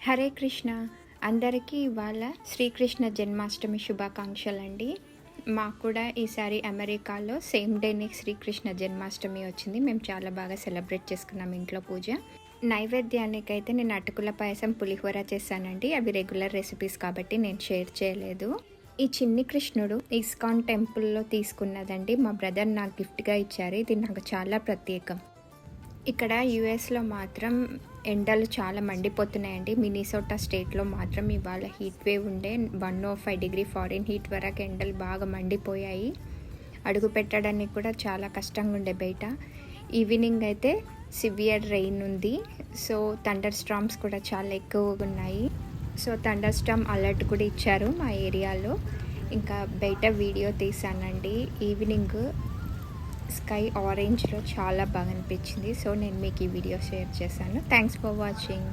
హరే కృష్ణ. అందరికీ ఇవాళ శ్రీకృష్ణ జన్మాష్టమి శుభాకాంక్షలండి. మాకు కూడా ఈసారి అమెరికాలో సేమ్ డేనే శ్రీకృష్ణ జన్మాష్టమి వచ్చింది. మేము చాలా బాగా సెలబ్రేట్ చేసుకున్నాం ఇంట్లో పూజ. నైవేద్యానికైతే నేను అటుకుల పాయసం, పులిహోర చేశానండి. అవి రెగ్యులర్ రెసిపీస్ కాబట్టి నేను షేర్ చేయలేదు. ఈ చిన్ని కృష్ణుడు ఇస్కాన్ టెంపుల్లో తీసుకున్నదండి. మా బ్రదర్ నాకు గిఫ్ట్గా ఇచ్చారు. ఇది నాకు చాలా ప్రత్యేకం. ఇక్కడ యుఎస్లో మాత్రం ఎండలు చాలా మండిపోతున్నాయండి. మినిసోటా స్టేట్లో మాత్రం ఇవాళ హీట్ వేవ్ ఉండే 105 డిగ్రీ ఫారెన్ హీట్ వరకు ఎండలు బాగా మండిపోయాయి. అడుగు పెట్టడానికి కూడా చాలా కష్టంగా ఉండే బయట. ఈవినింగ్ అయితే సివియర్ రెయిన్ ఉంది. సో థండర్ స్టార్మ్స్ కూడా చాలా ఎక్కువగా ఉన్నాయి. సో థండర్ స్టార్మ్ అలర్ట్ కూడా ఇచ్చారు మా ఏరియాలో. ఇంకా బయట వీడియో తీసానండి. ఈవినింగ్ స్కై ఆరెంజ్లో చాలా బాగా అనిపించింది. సో నేను మీకు ఈ వీడియో షేర్ చేశాను. Thanks for watching.